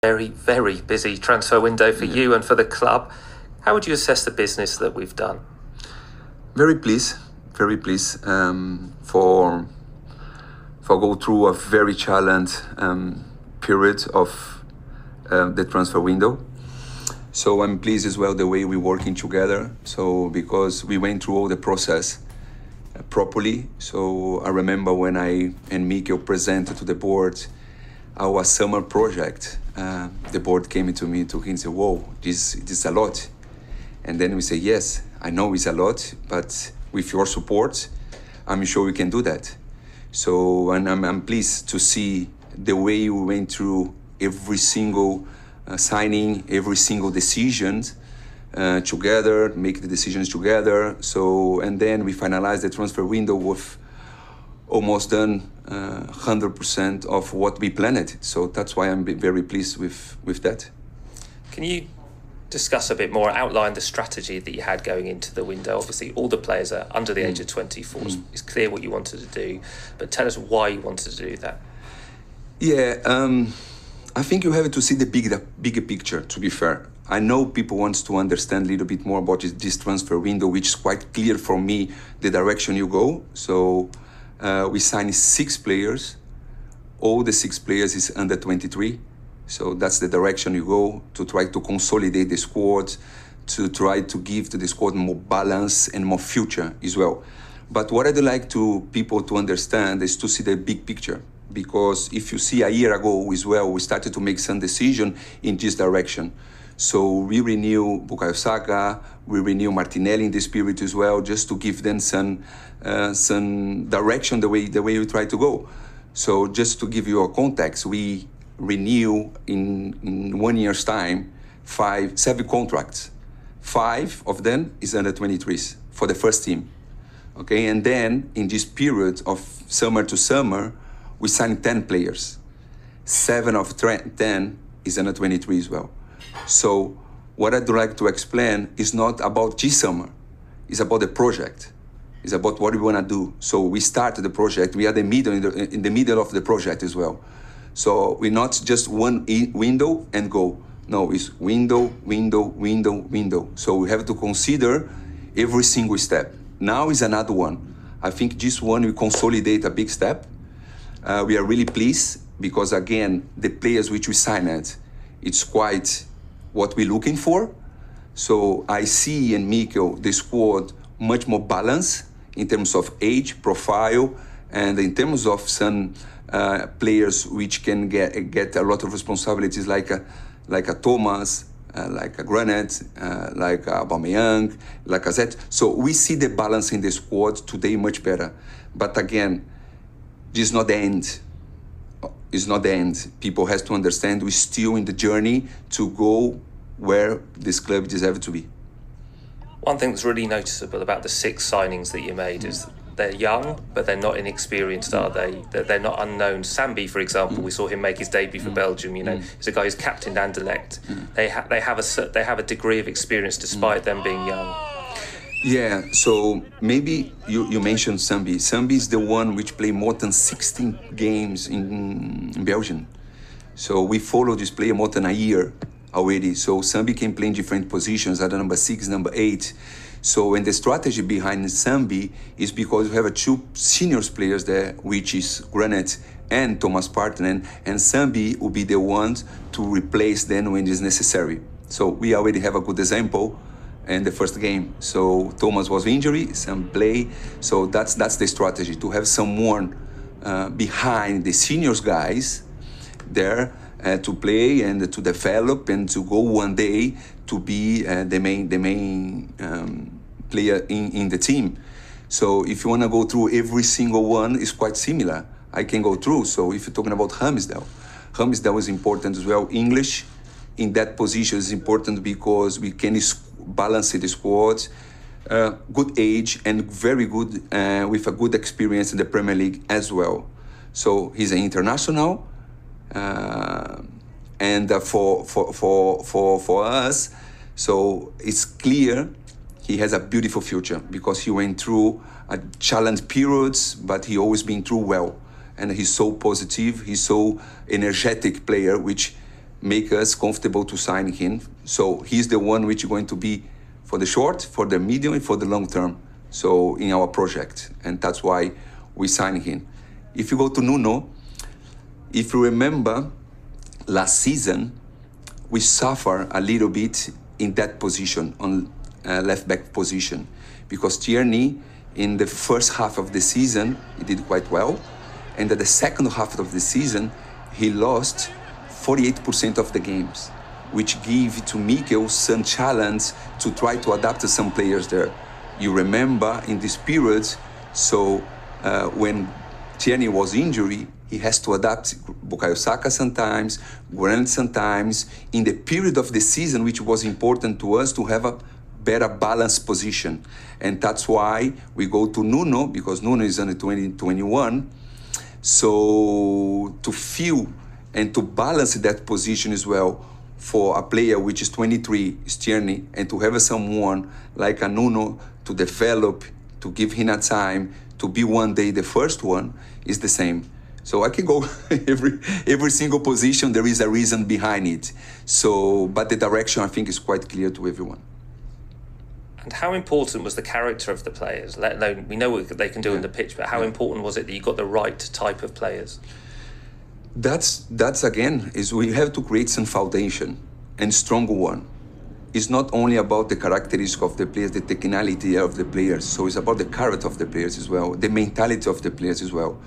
Very, very busy transfer window for you and for the club. How would you assess the business that we've done? Very pleased for go through a very challenged period of the transfer window. So I'm pleased as well the way we're working together. So because we went through all the process properly. So I remember when I and Mikkel presented to the board our summer project. The board came to me and said, "Whoa, this is a lot." And then we say, "Yes, I know it's a lot, but with your support, I'm sure we can do that." So, and I'm pleased to see the way we went through every single signing, every single decision together, make the decisions together. So, and then we finalized the transfer window with almost done 100% of what we planned. So that's why I'm very pleased with that. Can you discuss a bit more, outline the strategy that you had going into the window? Obviously, all the players are under the age of 24. It's clear what you wanted to do, but tell us why you wanted to do that. Yeah, I think you have to see the bigger picture, to be fair. I know people want to understand a little bit more about this transfer window, which is quite clear for me, the direction you go. So we signed 6 players. All the 6 players is under 23. So that's the direction you go, to try to consolidate the squad, to try to give to the squad more balance and more future as well. But what I'd like to people to understand is to see the big picture. Because if you see a year ago as well, we started to make some decision in this direction. So we renew Bukayo Saka, we renew Martinelli in the spirit as well, just to give them some direction the way we try to go. So just to give you a context, we renew in 1 year's time 7 contracts. 5 of them is under 23s for the first team. Okay, and then in this period of summer to summer, we signed 10 players. 7 of 10 is under 23 as well. So what I'd like to explain is not about this summer. It's about the project. It's about what we want to do. So we started the project. We are in the middle of the project as well. So we're not just one window and go. No, it's window. So we have to consider every single step. Now is another one. I think this one will consolidate a big step. We are really pleased because, again, the players which we signed, it's quite what we're looking for. So I see in Mikkel, the squad, much more balanced in terms of age, profile, and in terms of some players which can get a lot of responsibilities, like a Thomas, like a Granit, like a Aubameyang, like a Zet. So we see the balance in the squad today much better. But again, this is not the end. It's not the end. People have to understand we're still in the journey to go where this club deserves to be. One thing that's really noticeable about the 6 signings that you made is they're young, but they're not inexperienced, are they? They're not unknown. Sambi, for example, we saw him make his debut for Belgium. You know, he's a guy who's captained Anderlecht. They have a degree of experience despite them being young. Yeah, so maybe you mentioned Sambi. Sambi is the one which played more than 16 games in Belgium. So we follow this player more than a year already. So Sambi can play in different positions at number 6, number 8. So, and the strategy behind Sambi is because we have 2 senior players there, which is Granit and Thomas Partey, and Sambi will be the ones to replace them when it is necessary. So we already have a good example in the first game. So Thomas was injury, some play. So that's the strategy, to have someone behind the seniors guys there to play and to develop and to go one day to be the main player in the team. So if you want to go through every single one, it's quite similar. I can go through. So if you're talking about Ramsdale is important as well. English in that position is important because we can balance the squad. Good age and very good with a good experience in the Premier League as well. So he's an international. And for us, so it's clear he has a beautiful future because he went through a challenge periods, but he always been through well. And he's so positive, he's so energetic player, which make us comfortable to sign him. So he's the one which is going to be for the short, for the medium, and for the long term. So in our project, and that's why we signed him. If you go to Nuno, if you remember, last season we suffer a little bit in that position, on left back position, because Tierney in the first half of the season he did quite well, and at the second half of the season he lost 48% of the games, which gave to Mikel some challenge to try to adapt to some players there. You remember in this period, so when Tierney was injured, he has to adapt Bukayo Saka sometimes, Grant sometimes, in the period of the season, which was important to us to have a better balanced position. And that's why we go to Nuno, because Nuno is under 2021. So to feel and to balance that position as well for a player which is 23, is Tierney, and to have someone like a Nuno to develop, to give him a time, to be one day the first one, is the same. So I can go every single position, there is a reason behind it. So, but the direction I think is quite clear to everyone. And how important was the character of the players? Let alone, we know what they can do on the pitch, but how important was it that you got the right type of players? That's again, is we have to create some foundation, and stronger one. It's not only about the characteristics of the players, the technicality of the players. So it's about the character of the players as well, the mentality of the players as well.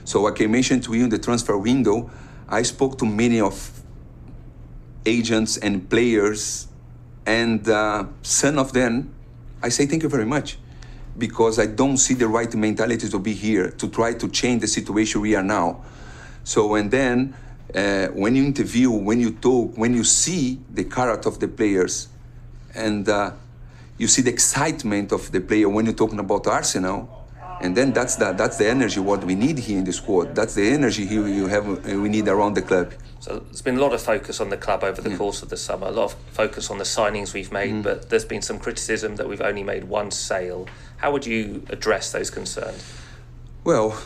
So like I mentioned to you in the transfer window, I spoke to many of agents and players, and some of them, I say thank you very much, because I don't see the right mentality to be here, to try to change the situation we are now. So, and then when you interview, when you talk, when you see the character of the players, and you see the excitement of the player when you're talking about Arsenal, and then that's the energy what we need here in the squad. That's the energy here we need around the club. So there's been a lot of focus on the club over the course of the summer, a lot of focus on the signings we've made, but there's been some criticism that we've only made one sale. How would you address those concerns? Well,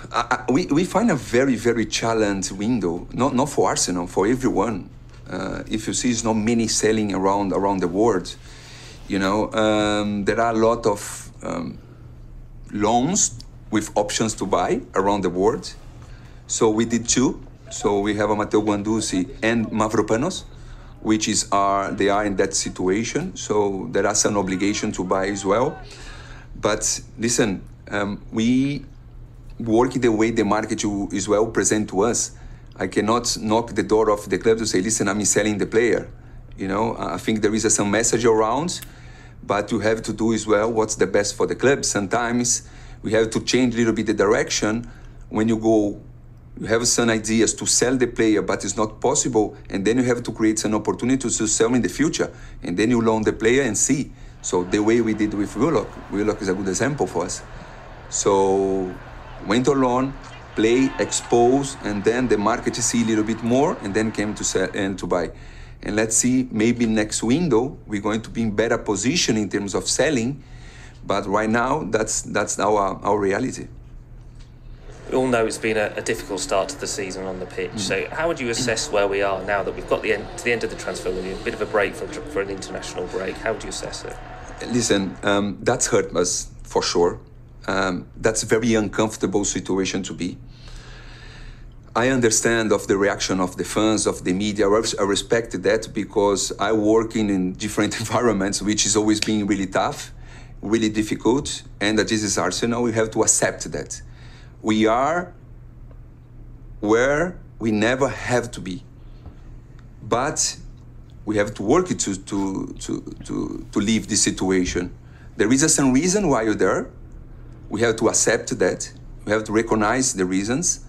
we find a very, very challenged window, not for Arsenal, for everyone. If you see, there's not many selling around the world. You know, there are a lot of loans with options to buy around the world. So we did two. So we have a Matteo Guendouzi and Mavropanos, which they are in that situation. So there are some obligation to buy as well. But listen, we work the way the market is well present to us. I cannot knock the door of the club to say, listen, I'm selling the player. You know, I think there is some message around, but you have to do as well what's the best for the club. Sometimes we have to change a little bit the direction. When you have some ideas to sell the player, but it's not possible, and then you have to create some opportunities to sell in the future, and then you loan the player and see. So the way we did with Willock is a good example for us. So went on loan, play, expose, and then the market see a little bit more, and then came to sell and to buy. And let's see, maybe next window we're going to be in better position in terms of selling, but right now that's our reality. We all know it's been a difficult start to the season on the pitch. So how would you assess where we are now that we've got to the end of the transfer window, a bit of a break for an international break? How would you assess it? Listen, that's hurt us for sure. That's a very uncomfortable situation to be. I understand of the reaction of the fans, of the media. I respect that because I work in different environments, which is always being really tough, really difficult. And that this is Arsenal. We have to accept that. We are where we never have to be, but we have to work to leave this situation. There is some reason why you're there. We have to accept that. We have to recognize the reasons.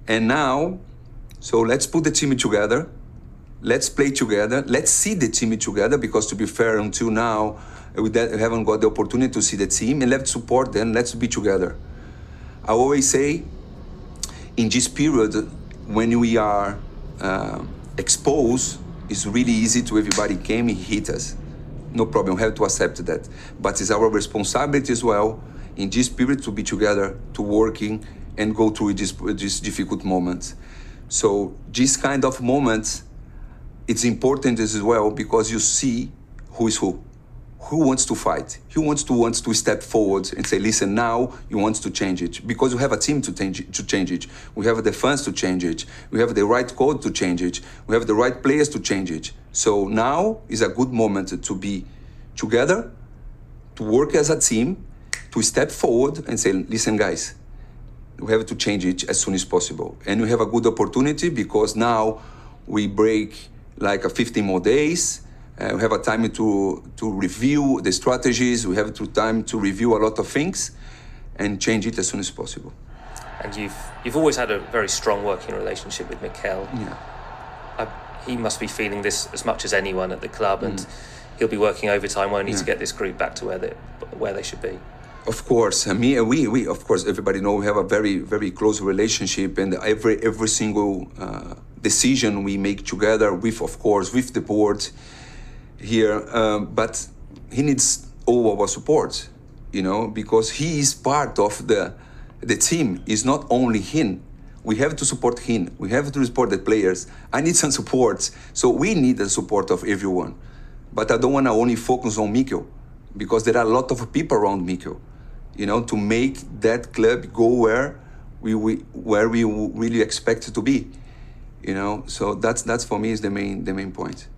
And now, so let's put the team together. Let's play together. Let's see the team together, because to be fair, until now, we haven't got the opportunity to see the team, and let's support them. Let's be together. I always say, in this period, when we are exposed, it's really easy to everybody came and hit us. No problem, we have to accept that. But it's our responsibility as well, in this period, to be together, to working, and go through this difficult moments. So this kind of moments it's important as well because you see who is who wants to fight, who wants to step forward and say, listen, now you want to change it, because we have a team to change it. We have the fans to change it. We have the right code to change it. We have the right players to change it. So now is a good moment to be together, to work as a team, to step forward and say, listen, guys, we have to change it as soon as possible. And we have a good opportunity because now we break like 15 more days. We have a time to review the strategies. We have time to review a lot of things and change it as soon as possible. And you've always had a very strong working relationship with Mikel. Yeah. He must be feeling this as much as anyone at the club, and he'll be working overtime, won't he, to get this group back to where they should be. Of course, we of course, everybody know we have a very, very close relationship, and every single decision we make together with, of course, with the board here, but he needs all our support, because he is part of the team. It's not only him. We have to support him. We have to support the players. I need some support. So we need the support of everyone. But I don't want to only focus on Mikel, because there are a lot of people around Mikel, to make that club go where we really expect it to be. So that's for me is the main point.